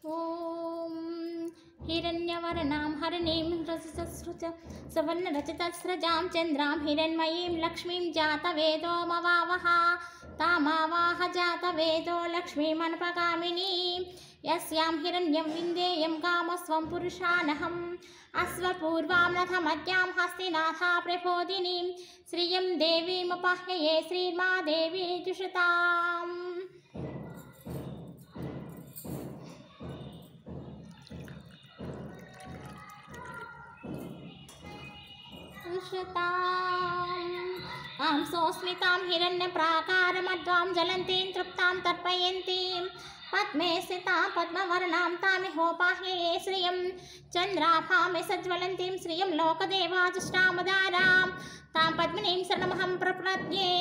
ॐ हिरण्यवर्णां हरिणीं रजसस्रुच सवर्णरचितस्रजां चन्द्रां हिरण्मयीं लक्ष्मीं जातवेदोमवावः तामावाह जातवेदो लक्ष्मीमनुपगामिनीं यस्यां हिरण्यं विन्देयं कामस्वं पुरुषानहम् अश्वपूर्वां रथमद्यां हस्तिनाथा प्रबोधिनीं श्रियं देवीमुपाह्यये श्रीर्मादेवी जुषताम्। आं सोऽस्मितां हिरण्यप्राकारमद्वां ज्वलन्तीं तृप्तां तर्पयन्तीं पद्मे स्थितां पद्मवर्णां तामिहोपाह्यये श्रियं चन्द्राभामे सज्ज्वलन्तीं श्रियं लोकदेवाजुष्टामुदारां तां पद्मिनीं शरणमहं प्रपद्ये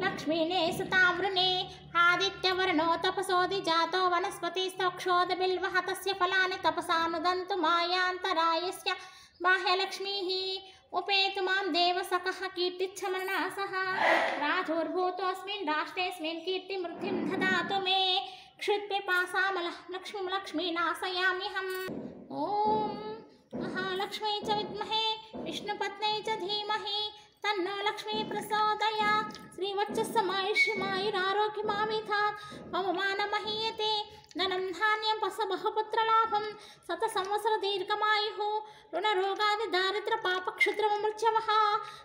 लक्ष्मीने सुतावृणे आदित्यवर्णो तपसोऽधिजातो वनस्पतिस्तोक्षोदबिल्वः तस्य फलानि तपसानुदन्तु मायान्तरायस्य बाह्यलक्ष्मीः उपेतु मां देवसखः कीर्तिच्छमनासः राजोर्भूतोऽस्मिन् राष्ट्रेऽस्मिन् कीर्तिमृद्धिं ददातु मे क्षुत्पिपासामलक्ष्मीं लक्ष्मीनाशयाम्यहम्। ॐ महालक्ष्मी च विद्महे विष्णुपत्न्यै च धीमहि तन्नो लक्ष्मी प्रचोदयात् श्रीवत्समायुष्यमायुरारोग्यमाविधात् पवमानमहीयते धनं धान्यं बहुपुत्रलाभं शतसंवत्सरदीर्घमायुः ऋणरोगादिदारिद्र्यपापक्षुद्रमृच्छवः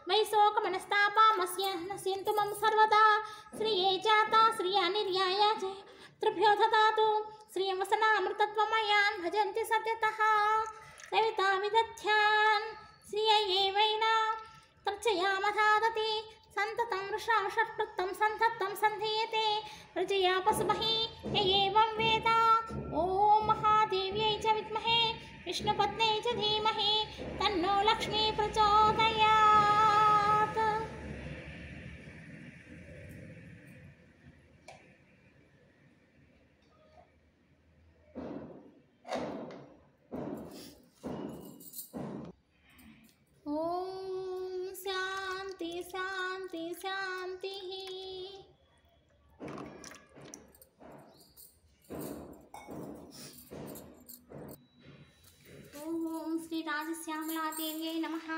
वैशोकमनस्तापामस्य नश्यन्तु मम सर्वदा श्रिये जाता श्रिया निर्याय जयत्रुभ्यो ददातु श्रियवसनामृतत्वमयान् भजन्ति सत्यतः सविता विदध्यान् श्रियै वैना तर्चयामधादति सन्ततं वृषाषट्कृतं सन्ततं सन्धीयते प्रजया पशुमहि एवं वेद। ॐ महादेव्यै च विद्महे विष्णुपत्न्यै च धीमहि तन्नो लक्ष्मी प्रचोदयात्। ॐ शान्ति शान्ति शान्तिः। ॐ श्रीराजश्यामलादेव्यै नमः।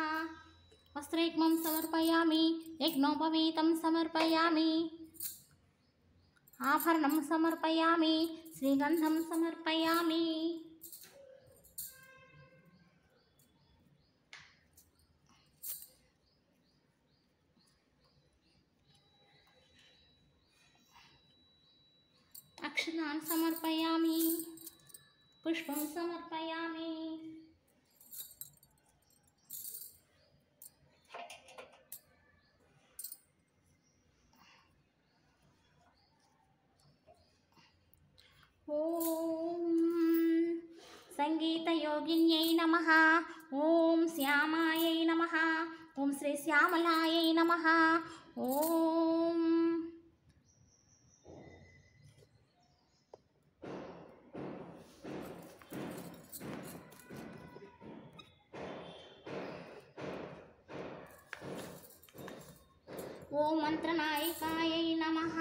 वस्त्रयुग्मं समर्पयामि यज्ञोपवीतं समर्पयामि आभरणं समर्पयामि श्रीगन्धं समर्पयामि। अक्षतान् समर्पयामि पुष्पं समर्पयामि। ॐ संगीतयोगिन्यै नमः। ॐ श्यामायै नमः। ॐ श्रीश्यामलायै नमः। ॐ ॐ मंत्रनायिकायै नमः।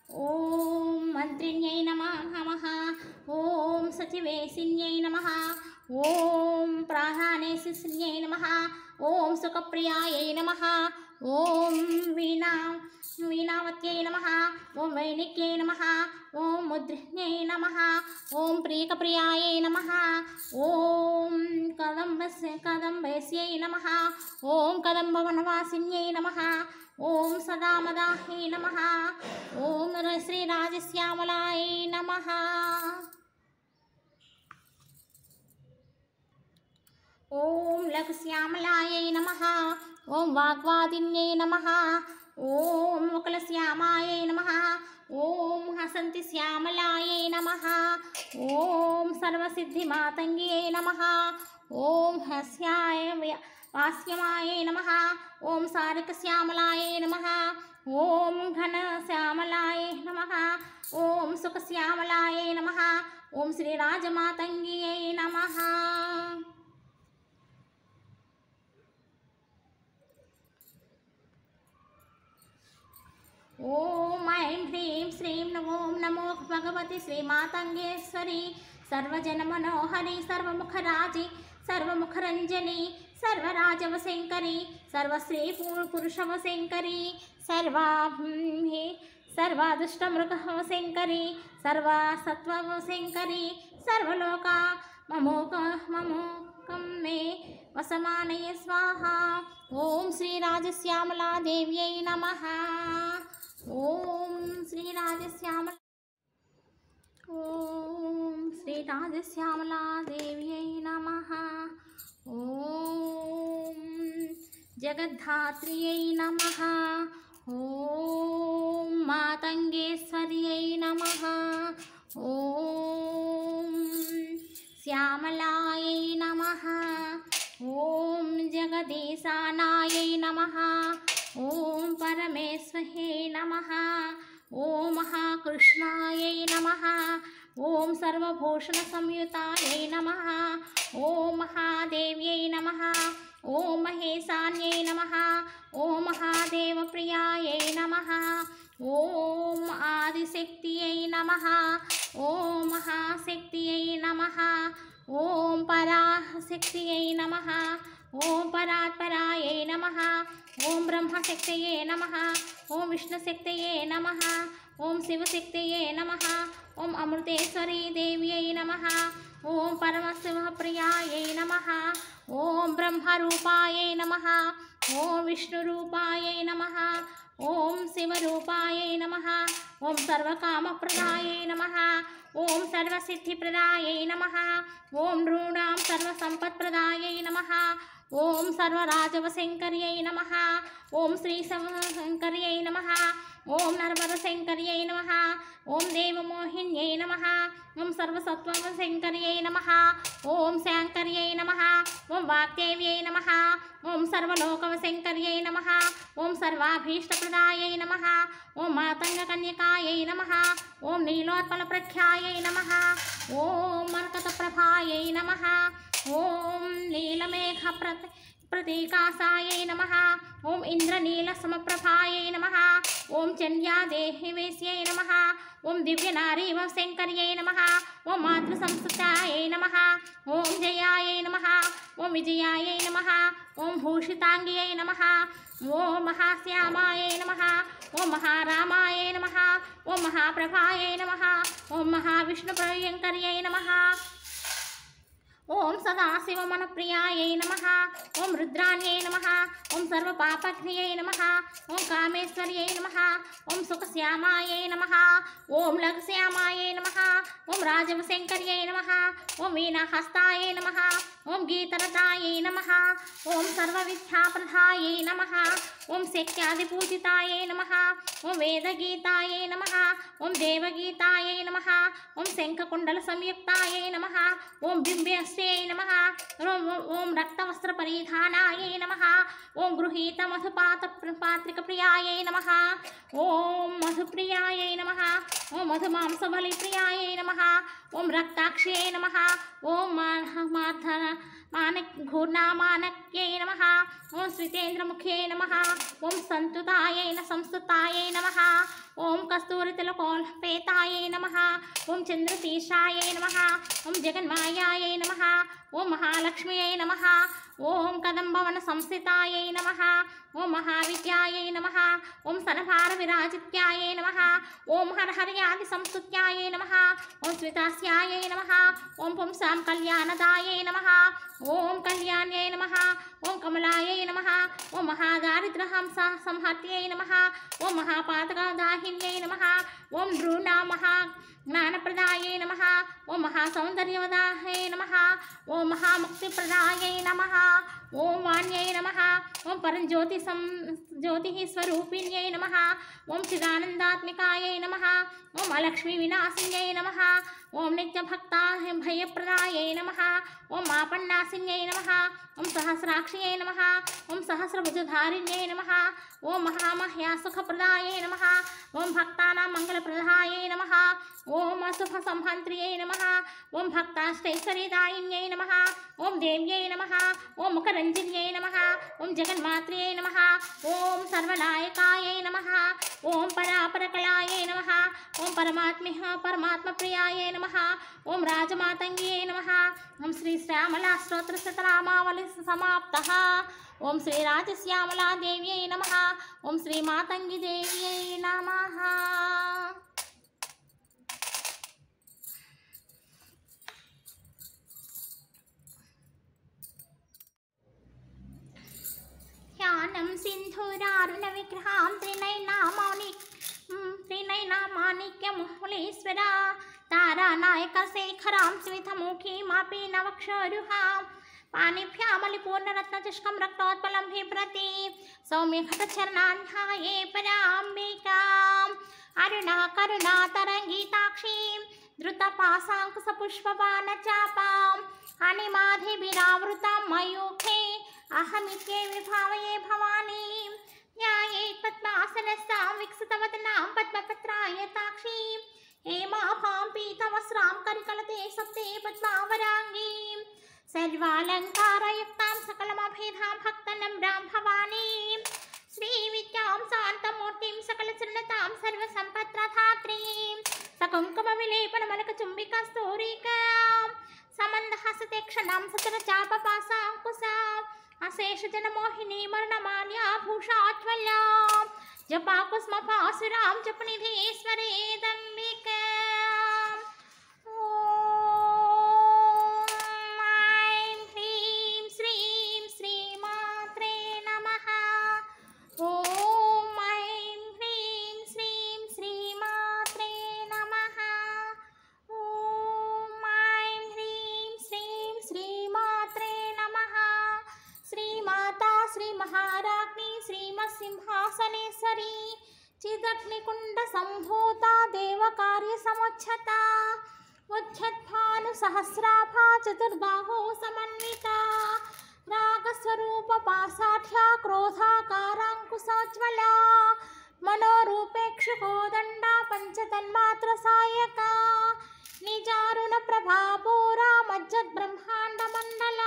ॐ मंत्रिण्यै नमः। ॐ सचिवेशिन्यै नमः। ॐ प्राधानेशिन्यै नमः। ॐ सुखप्रियायै नमः। ॐ वीणावत्यै नमः। ॐ वैणिक्यै नमः। ॐ मुद्रिण्यै नमः। ॐ प्रियकप्रियायै नमः। ॐ कदम्बस्यै नमः। ॐ कदम्बवनवासिन्यै नमः। ॐ सदामदायै नमः। ॐ श्रीराजश्यामलायै नमः। ॐ लघुश्यामलायै नमः। ॐ वाग्वादिन्यै नमः। ॐ मुकुलश्यामायै नमः। ॐ हसन्तिश्यामलायै नमः। ॐ सर्वसिद्धिमातङ्ग्यै नमः। ॐ हस्याय वास्यमायै नमः। ॐ सारिकश्यामलायै नमः। ॐ घनश्यामलायै नमः। ॐ सुखश्यामलायै नमः। ॐ श्रीराजमातङ्ग्यै नमः। ॐ ऐं ह्रीं श्रीं ओं नमो भगवति श्रीमातंगेश्वरी सर्वजनमनोहरी सर्वमुखराजी सर्वमुखरंजनी सर्वराजवशंकरी सर्वश्री पुरुषवशंकरी सर्वादुष्टमृगवशंकरी सर्वसत्त्ववशंकरी सर्वलोका ममोकं मे वसमानय स्वाहा। ओम श्री राजश्यामला देव्यै नमः। ओम श्री राजश्यामला देव्यै नमः। ओम जगद्धात्र्यै नमः। ओम मातंगेश्वर्यै नमः। ओम श्यामलायै नमः। ओम जगदीशानायै नमः। ओम परमेश्वर्यै नमः। ओम महाकृष्णायै नमः। ओम सर्वभूषणसंयुतायै नमः। ओम महादेव्यै नमः। ओम महेशान्यै नमः। ओम महादेवप्रियायै नमः। ओम आदिशक्त्यै नमः। ओम महाशक्त्यै नमः। ओम पराशक्त्यै नमः। ओम परात्परायै नमः। ओम ब्रह्मशक्त्यै नमः। ओम विष्णुशक्त्यै नमः। ओम शिवशक्त्यै नमः। ओम अमृतेश्वरी देव्यै नमः। ओम परमशिवप्रियायै नमः। ओम ब्रह्मरूपायै नमः। ओम विष्णुरूपायै नमः। ओम शिवरूपायै नमः। ओम सर्वकामप्रदायै नमः। ओम सर्वसिद्धिप्रदायै नमः। ओम नृणां सर्वसम्पत्प्रदायै नमः। ओम सर्वराजवशंकर्यै नमः। ओम श्रीशंकर्यै नमः। ओम नरवरशंकर्यै नमः। ओम देवमोहिन्यै नमः। ओम सर्वसत्त्ववशंकर्यै नमः। ओम शंकर्यै नमः। ओम वाग्देव्यै नमः। ओम सर्वलोकवशंकर्यै नमः। ओम सर्वाभीष्टप्रदायै नमः। ओम मातंगकन्यकायै नमः। ओम नीलोत्पलप्रख्यायै नमः। ओम मरकतप्रभायै नमः। ओम नीलमेघप्रतीकासायै नमः। ओम इंद्रनीलसमप्रभायै नमः। ओम चन्द्यादेहिवेश्यै नमः। ओम दिव्यनारीवशंकर्यै नमः। ओम मातृसंस्तुत्यायै नमः। ओम जयायै नमः। ओम विजयायै नमः। ओम भूषितांग्यै नमः। ओम महाश्यामायै नमः। ओम महारामायै नमः। ओम महाप्रभायै नमः। ओम महाविष्णुप्रियंकर्यै नमः। ओम सदाशिवमनप्रियायै नमः। ओम रुद्राण्यै नमः। ओम सर्वपापघ्नियै नमः। ओम कामेश्वर्यै नमः। ओम सुखश्यामायै नमः। ओम लघुश्यामायै नमः। ओम राजवशंकर्यै नमः। ओम वीणाहस्तायै नमः। ओम गीतरतायै नमः। ओम सर्वविद्याप्रदायै नमः। ओम शक्त्यादिपूजितायै नमः। ओम वेदगीतायै नमः। ओम देवगीतायै नमः। ओम शंखकुण्डलसंयुक्तायै नमः। ओम बिम्बस्यै नमः। ओम रक्तवस्त्रपरिधानायै नमः। ओम गृहीतमधुपात्रिकप्रियायै नमः। ओम मधुप्रियायै नमः। ओम मधुमांसबलिप्रियायै नमः। ओम रक्ताक्ष्यै नमः। ओम घूर्णामानक्यै नमः। ओम श्वेतेन्द्रमुख्यै नमः। ओम संस्तुतायै नमः। ओम कस्तूरितिलकोपेतायै नमः। ओम चन्द्रशीर्षायै नमः। ओम जगन्मायायै नमः। ओम महालक्ष्म्यै नमः। ओम कदम्बवनसंस्थितायै नमः। ओम महाविद्यायै नमः। ओम सनभारविराजित्यायै नमः। ओम हरहर्यादिसंस्तुत्यायै नमः। ओम स्मितास्यायै नमः। ओम पुंसां कल्याणदायै नमः। ओम कल्याण्यै नमः। ओम कमलायै नमः। ओम महादारिद्र्यसंहर्त्यै नमः। ओम महापातकदाहिन्यै नमः। ओम नृणां महाज्ञानप्रदायै नमः। ओम महासौन्दर्यवदायै नमः। ओम महामुक्तिप्रदायै नमः। ओम वाण्यै नमः। ओम परज्योतिः स्वरूपिण्यै नमः। ओम चिदानन्दात्मिकायै नमः। ओम अलक्ष्मीविनाशिन्यै नमः। ओम नित्यभक्ताभयप्रदायै नमः। ओम आपन्नाशिन्यै नमः। ओम सहस्राक्ष्यै नमः। ओम सहस्रभुजधारिण्यै नमः। ओम महामह्यासुखप्रदायै नमः। ओम भक्तानां मङ्गलप्रदायै नमः। ओम अशुभसंहन्त्र्यै नमः। ओम भक्ताष्टैश्वर्यदायिन्यै नमः। ओम देव्यै नमः। ओम मुखरञ्जन्यै नमः। ओम जगन्मात्र्यै नमः। ओम सर्वनायकायै नमः। ఓం పరాపరకళాయై నమః. ఓం పరమాత్మప్రియాయై నమః. ఓం రాజమాతంగ్యై నమః. ఓం శ్రీ శ్యామలా స్తోత్ర శతనామావళి సమాప్తః. ఓం శ్రీ రాజశ్యామలా దేవ్యై నమః. ఓం శ్రీ మాతంగి దేవ్యై నమః. ధ్యానం సింధూరారుణ విగ్రహాం త్రినైనామాణిక్యముహుళీశ్వర తారానాయక శేఖరాం స్మితముఖీమాపి నవక్షోరుహాం పాణిభ్యామలిపూర్ణరత్నచష్కం రక్తోత్పలం బిభ్రతి సౌమ్యఘటచరణాన్యాయే పరాంబికాం అరుణా తరంగీతాక్షీం ధృతపాశాంకుశపుష్పబాణచాపాం అనిమాధిభిరావృతాం మయూఖే అహమిత్యే విభావయే భవానీం న్యాయే పద్మాసనస్తాం వికసితవదనాం పద్మపత్రాయతాక్షీం హేమాభాం పీతవస్త్రాం కరికలతే సప్తే పద్మావరాంగీం సర్వాలంకారయుక్తాం సకలమభేదాం భక్తనమ్రాం భవానీం శ్రీవిద్యాం శాంతమూర్తిం సకలచరణతాం సర్వసంపత్ప్రదాత్రీం సకుంకుమవిలేపనమలకచుంబికస్తూరికాం సమందహస్తేక్షణాం సతరచాపపాసాంకుశాం అశేషజనమోహినీ మరణమాల్యాభూషాజ్వల్యాం జపాకుస్మపాసురాం జపనిధీశ్వరేదంబికాం. ఓం ఐం హ్రీం శ్రీం శ్రీమాత్రే నమః. ఓం ఐం హ్రీం శ్రీం శ్రీమాత్రే నమః. ఓం ఐం హ్రీం శ్రీం శ్రీమాత్రే నమః. శ్రీమాతా శ్రీ మహారాజ్ఞి శ్రీమత్సింహాసనేశ్వరి చిదగ్నికుండ సంభూత దేవకార్య సముచ్ఛత ఉద్యద్భాను సహస్రాభా చతుర్బాహో సమన్విత రాగస్వరూప పాసాఢ్య క్రోధాకారాంకుశోజ్వల మనోరూపేక్షు కోదండ పంచతన్మాత్ర సాయక నిజారుణ ప్రభాపూరా మజ్జద్బ్రహ్మాండ మండల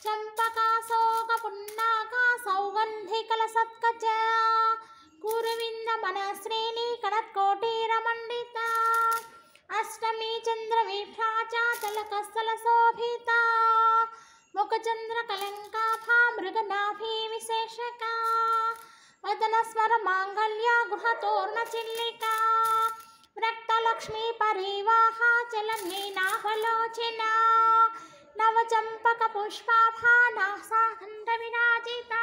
చంపకాశోక పున్నాక సౌగంధికల సత్కజ కురువింద మనశ్రేణి కణత్కోటీరమండిత అష్టమి చంద్రవీభ్రాచాచలకస్థల శోభిత ముఖచంద్ర కలంకాభా మృగనాభి విశేషక వదన స్వర మాంగళ్య గృహతోర్ణ చిల్లిక రక్తలక్ష్మీ పరివాహ చలన్యైనావలోచన నవచంపక పుష్పాభా నాసాఖండ విరాజిత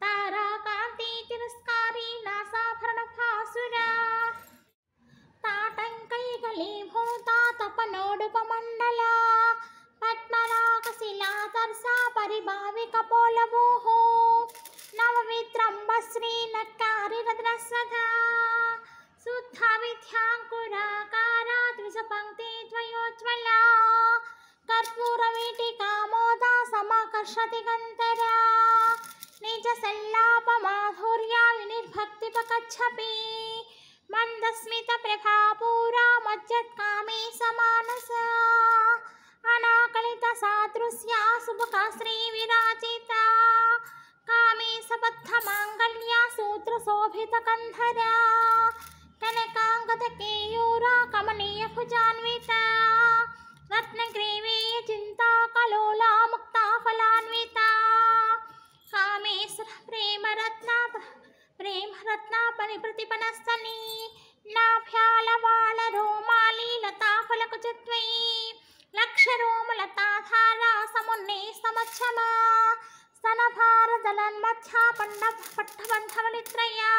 తారాకాంతి తిరస్కారీ నాసాభరణ భాసుర తాటంకైకలీభూత తపనోడుపమండల పద్మరాగశిలా తర్సా పరిభావిక పోలభూః నవవిత్రంబశ్రీ నక్కారి రత్నస్వధా శుద్ధ విద్యాంకురాకారా ద్విజపంక్తి ద్వయోజ్వలా కర్పూరవీటికామోదా సమాకర్షతి గంధరా నిజ సల్లాప మాధుర్యా వినిర్భక్తిపకచ్చపి మందస్మిత ప్రభాపూరా మజ్జత్కామే సమానస అనాకళిత సాదృశ్యా శుభకా శ్రీ విరాజిత కామే సబద్ధ మాంగళ్యా సూత్ర శోభిత కంధరా కనకాంగద కేయూరా కమనీయ భుజాన్విత రత్నగ్రీవీయ చింతా కలోలా ముక్తా ఫలాన్విత కామేశ్వర ప్రేమరత్న పరిప్రతిపనస్తని నాభ్యాలవాళ రోమాలి లతాఫలకుచత్వై లక్షరోమలతాధారా సమున్నే సమచ్చమా స్తనభారదలన్మధ్యా పట్టబంధవలిత్రయా